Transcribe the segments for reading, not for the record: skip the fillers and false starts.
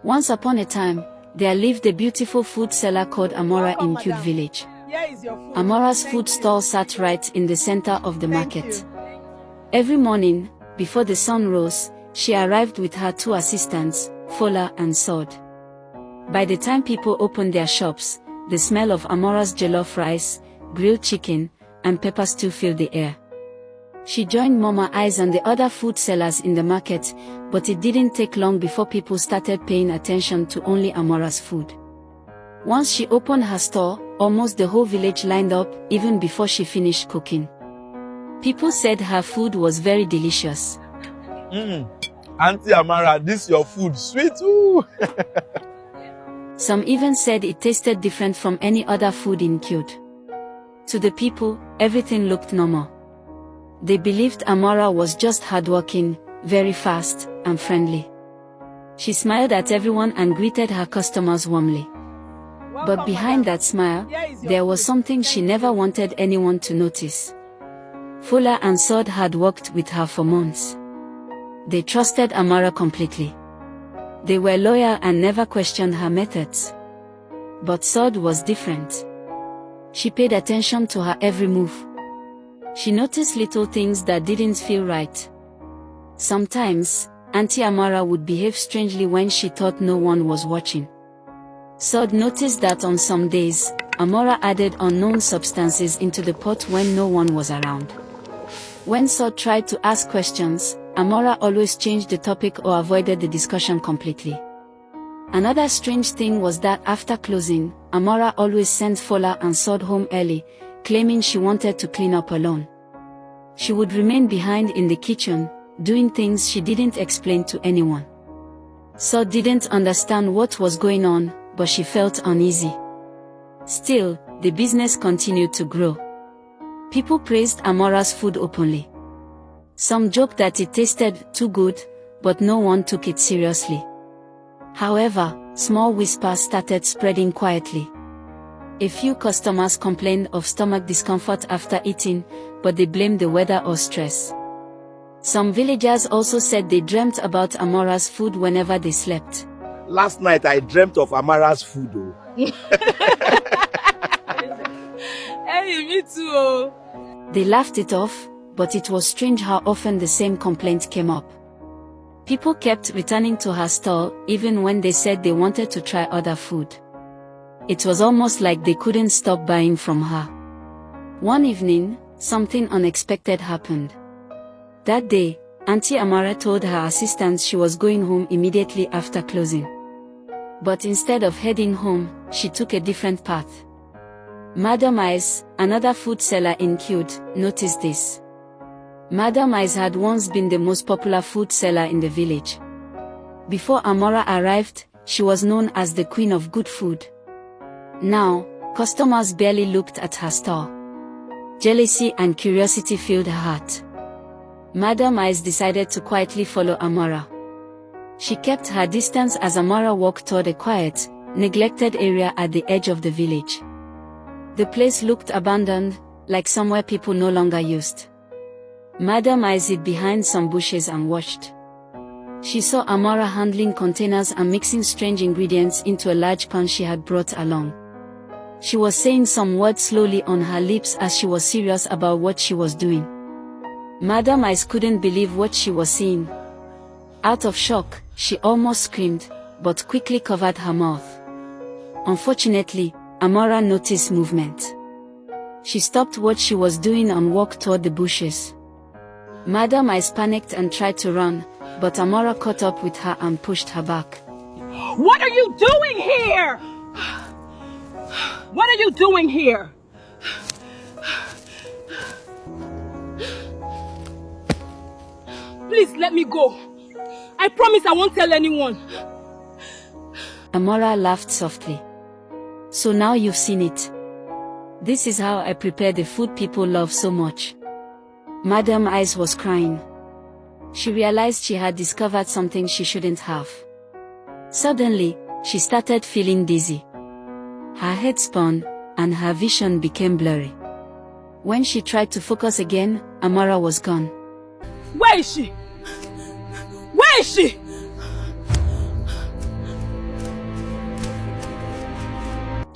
Once upon a time, there lived a beautiful food seller called Amora in Cute Village. Amora's food stall sat right in the center of the market. Every morning, before the sun rose, she arrived with her two assistants, Fola and Sod. By the time people opened their shops, the smell of Amora's jollof rice, grilled chicken, and pepper stew filled the air. She joined Mama Eyes and the other food sellers in the market, but it didn't take long before people started paying attention to only Amora's food. Once she opened her store, almost the whole village lined up, even before she finished cooking. People said her food was very delicious. Auntie Amara, this your food, sweet ooh. Some even said it tasted different from any other food in Cute. To the people, everything looked normal. They believed Amora was just hardworking, very fast, and friendly. She smiled at everyone and greeted her customers warmly. But behind that smile, there was something she never wanted anyone to notice. Fola and Sod had worked with her for months. They trusted Amora completely. They were loyal and never questioned her methods. But Sod was different. She paid attention to her every move. She noticed little things that didn't feel right. Sometimes, Auntie Amara would behave strangely when she thought no one was watching. Sod noticed that on some days, Amora added unknown substances into the pot when no one was around. When Sod tried to ask questions, Amora always changed the topic or avoided the discussion completely. Another strange thing was that after closing, Amora always sent Fola and Sod home early, claiming she wanted to clean up alone. She would remain behind in the kitchen, doing things she didn't explain to anyone. Sod didn't understand what was going on, but she felt uneasy. Still, the business continued to grow. People praised Amora's food openly. Some joked that it tasted too good, but no one took it seriously. However, small whispers started spreading quietly. A few customers complained of stomach discomfort after eating, but they blamed the weather or stress. Some villagers also said they dreamt about Amora's food whenever they slept. Last night I dreamt of Amara's food. Oh. Hey, me too. They laughed it off, but it was strange how often the same complaint came up. People kept returning to her stall, even when they said they wanted to try other food. It was almost like they couldn't stop buying from her. One evening, something unexpected happened. That day, Auntie Amara told her assistants she was going home immediately after closing. But instead of heading home, she took a different path. Madam Eyes, another food seller in Cute, noticed this. Madam Eyes had once been the most popular food seller in the village. Before Amora arrived, she was known as the queen of good food. Now, customers barely looked at her stall. Jealousy and curiosity filled her heart. Madam Eyes decided to quietly follow Amora. She kept her distance as Amora walked toward a quiet, neglected area at the edge of the village. The place looked abandoned, like somewhere people no longer used. Madam Eyes hid behind some bushes and watched. She saw Amora handling containers and mixing strange ingredients into a large pan she had brought along. She was saying some words slowly on her lips as she was serious about what she was doing. Madam Eyes couldn't believe what she was seeing. Out of shock, she almost screamed, but quickly covered her mouth. Unfortunately, Amora noticed movement. She stopped what she was doing and walked toward the bushes. Madam Eyes panicked and tried to run, but Amora caught up with her and pushed her back. What are you doing here? What are you doing here? Please let me go. I promise I won't tell anyone. Amora laughed softly. So now you've seen it. This is how I prepare the food people love so much. Madam Eyes was crying. She realized she had discovered something she shouldn't have. Suddenly, she started feeling dizzy. Her head spun, and her vision became blurry. When she tried to focus again, Amora was gone. Where is she? Where is she?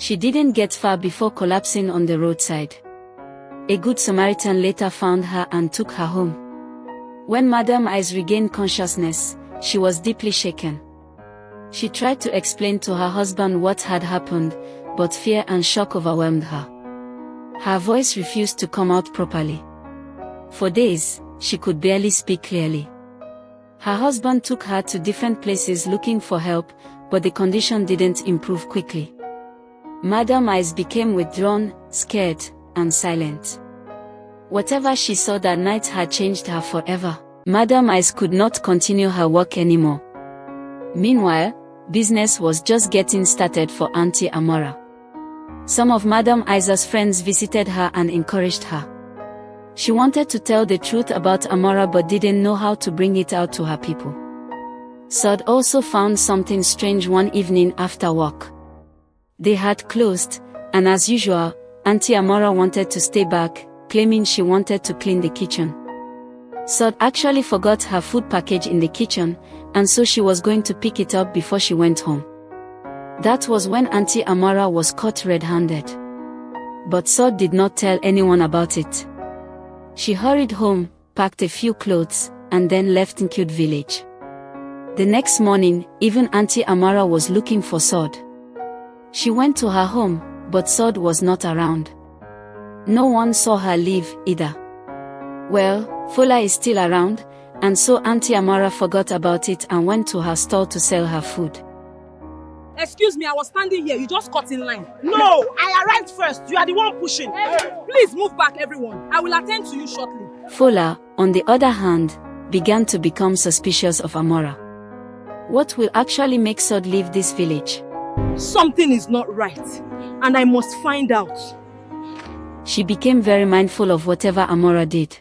She didn't get far before collapsing on the roadside. A good Samaritan later found her and took her home. When Madame Eyes regained consciousness, she was deeply shaken. She tried to explain to her husband what had happened, but fear and shock overwhelmed her. Her voice refused to come out properly. For days, she could barely speak clearly. Her husband took her to different places looking for help, but the condition didn't improve quickly. Madame Eyes became withdrawn, scared, and silent. Whatever she saw that night had changed her forever. Madame Eyes could not continue her work anymore. Meanwhile, business was just getting started for Auntie Amora. Some of Madame Eyes' friends visited her and encouraged her. She wanted to tell the truth about Amora but didn't know how to bring it out to her people. Sod also found something strange one evening after work. They had closed, and as usual, Auntie Amora wanted to stay back, claiming she wanted to clean the kitchen. Sod actually forgot her food package in the kitchen, and so she was going to pick it up before she went home. That was when Auntie Amora was caught red-handed. But Sod did not tell anyone about it. She hurried home, packed a few clothes, and then left Nkute village. The next morning, even Auntie Amora was looking for Sod. She went to her home, but Sod was not around. No one saw her leave, either. Well, Fola is still around, and so Auntie Amora forgot about it and went to her stall to sell her food. Excuse me, I was standing here. You just cut in line. No, I arrived first. You are the one pushing. Please move back, everyone. I will attend to you shortly. Fola, on the other hand, began to become suspicious of Amora. What will actually make Sod leave this village? Something is not right, and I must find out. She became very mindful of whatever Amora did.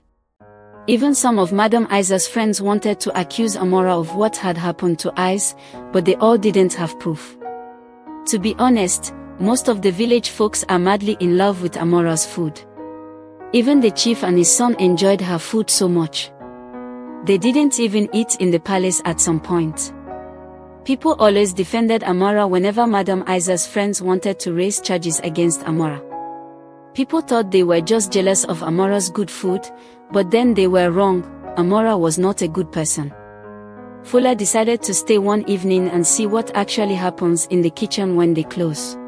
Even some of Madame Eyes' friends wanted to accuse Amora of what had happened to Eyes, but they all didn't have proof. To be honest, most of the village folks are madly in love with Amora's food. Even the chief and his son enjoyed her food so much. They didn't even eat in the palace at some point. People always defended Amora whenever Madame Eyes' friends wanted to raise charges against Amora. People thought they were just jealous of Amora's good food, but then they were wrong. Amora was not a good person. Fola decided to stay one evening and see what actually happens in the kitchen when they close.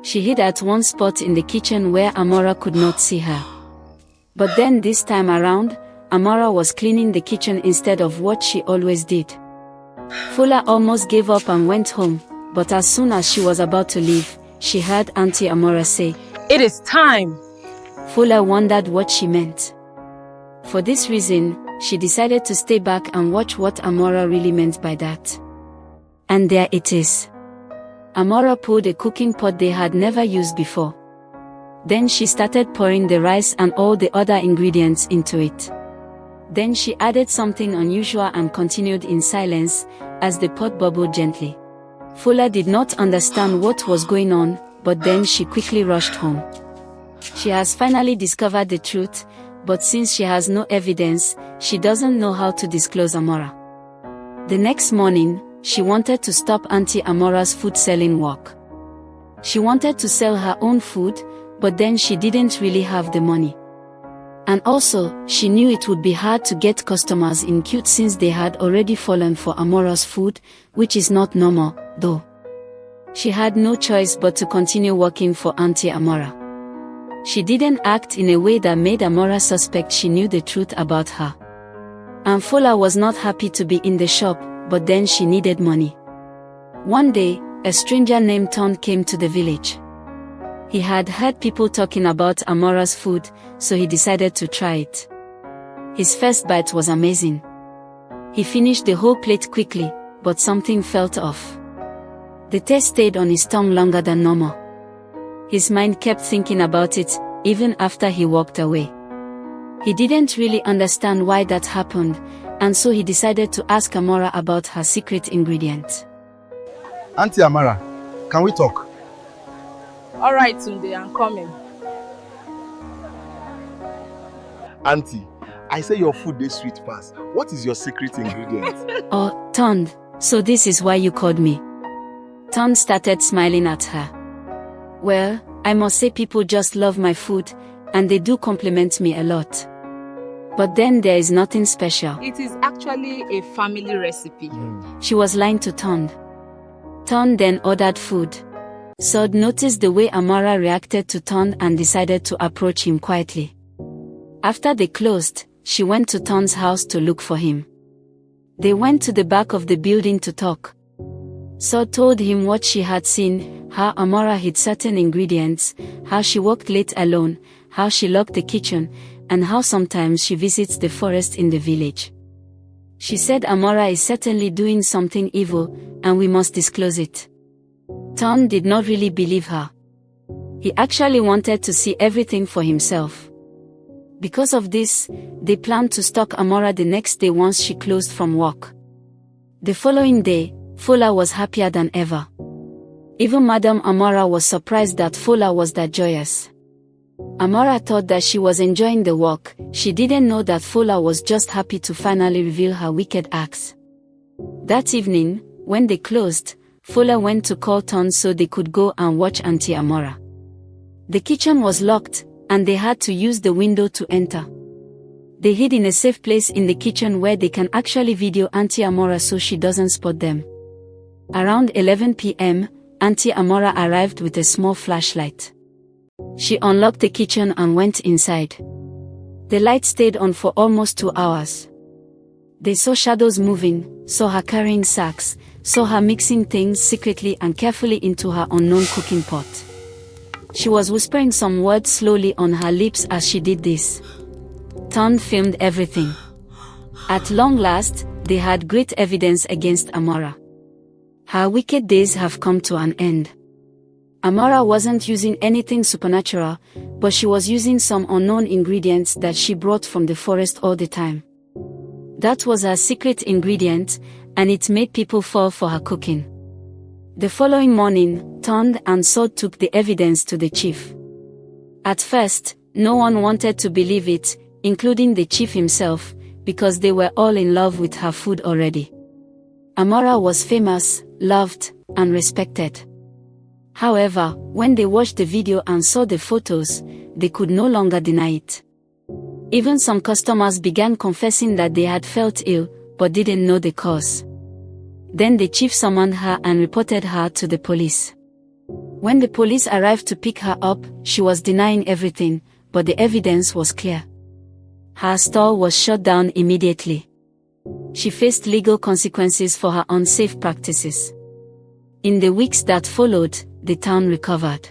She hid at one spot in the kitchen where Amora could not see her. But then this time around, Amora was cleaning the kitchen instead of what she always did. Fola almost gave up and went home, but as soon as she was about to leave, she heard Auntie Amora say, It is time. Fola wondered what she meant. For this reason, she decided to stay back and watch what Amora really meant by that. And there it is. Amora pulled a cooking pot they had never used before. Then she started pouring the rice and all the other ingredients into it. Then she added something unusual and continued in silence, as the pot bubbled gently. Fola did not understand what was going on, but then she quickly rushed home. She has finally discovered the truth, but since she has no evidence, she doesn't know how to disclose Amora. The next morning, she wanted to stop Auntie Amora's food selling work. She wanted to sell her own food, but then she didn't really have the money. And also, she knew it would be hard to get customers in Nkute since they had already fallen for Amora's food, which is not normal, though. She had no choice but to continue working for Auntie Amora. She didn't act in a way that made Amora suspect she knew the truth about her. And Fola was not happy to be in the shop, but then she needed money. One day, a stranger named Ton came to the village. He had heard people talking about Amora's food, so he decided to try it. His first bite was amazing. He finished the whole plate quickly, but something felt off. The taste stayed on his tongue longer than normal. His mind kept thinking about it, even after he walked away. He didn't really understand why that happened, and so he decided to ask Amora about her secret ingredient. Auntie Amara, can we talk? All right, Tunde, I'm coming. Auntie, I say your food is sweet pass. What is your secret ingredient? Oh, Ton, so this is why you called me. Ton started smiling at her. Well, I must say people just love my food, and they do compliment me a lot. But then there is nothing special. It is actually a family recipe. She was lying to Tond. Tond then ordered food. Sod noticed the way Amara reacted to Tond and decided to approach him quietly. After they closed, she went to Tond's house to look for him. They went to the back of the building to talk. Sod told him what she had seen, how Amara hid certain ingredients, how she worked late alone, how she locked the kitchen, and how sometimes she visits the forest in the village. She said Amara is certainly doing something evil, and we must disclose it. Tond did not really believe her. He actually wanted to see everything for himself. Because of this, they planned to stalk Amara the next day once she closed from work. The following day, Fola was happier than ever. Even Madame Amara was surprised that Fola was that joyous. Amara thought that she was enjoying the walk. She didn't know that Fola was just happy to finally reveal her wicked acts. That evening, when they closed, Fola went to call Tond so they could go and watch Auntie Amara. The kitchen was locked, and they had to use the window to enter. They hid in a safe place in the kitchen where they can actually video Auntie Amara so she doesn't spot them. Around 11 p.m., Auntie Amara arrived with a small flashlight. She unlocked the kitchen and went inside. The light stayed on for almost 2 hours. They saw shadows moving, saw her carrying sacks, saw her mixing things secretly and carefully into her unknown cooking pot. She was whispering some words slowly on her lips as she did this. Tond filmed everything. At long last, they had great evidence against Amara. Her wicked days have come to an end. Amara wasn't using anything supernatural, but she was using some unknown ingredients that she brought from the forest all the time. That was her secret ingredient, and it made people fall for her cooking. The following morning, Tond and Sod took the evidence to the chief. At first, no one wanted to believe it, including the chief himself, because they were all in love with her food already. Amara was famous, loved, and respected. However, when they watched the video and saw the photos, they could no longer deny it. Even some customers began confessing that they had felt ill, but didn't know the cause. Then the chief summoned her and reported her to the police. When the police arrived to pick her up, she was denying everything, but the evidence was clear. Her stall was shut down immediately. She faced legal consequences for her unsafe practices. In the weeks that followed, the town recovered.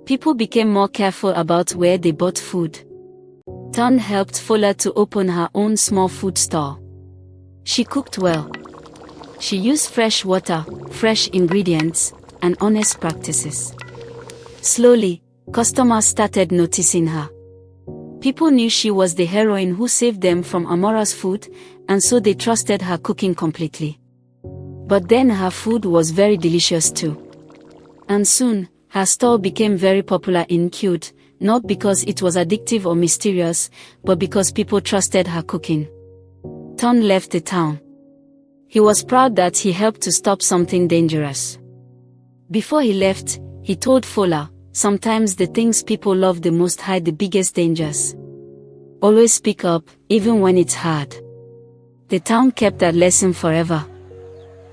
People became more careful about where they bought food. Tond helped Fola to open her own small food store. She cooked well. She used fresh water, fresh ingredients, and honest practices. Slowly, customers started noticing her. People knew she was the heroine who saved them from Amara's food, and so they trusted her cooking completely. But then her food was very delicious too. And soon, her stall became very popular in Cute, not because it was addictive or mysterious, but because people trusted her cooking. Tond left the town. He was proud that he helped to stop something dangerous. Before he left, he told Fola, sometimes the things people love the most hide the biggest dangers. Always speak up, even when it's hard. The town kept that lesson forever.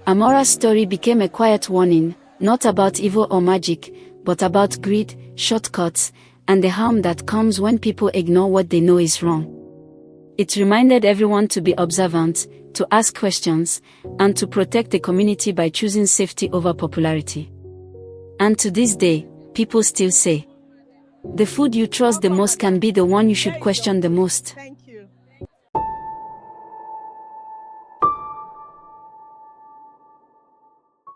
Amara's story became a quiet warning, not about evil or magic, but about greed, shortcuts, and the harm that comes when people ignore what they know is wrong. It reminded everyone to be observant, to ask questions, and to protect the community by choosing safety over popularity. And to this day, people still say, the food you trust the most can be the one you should question the most.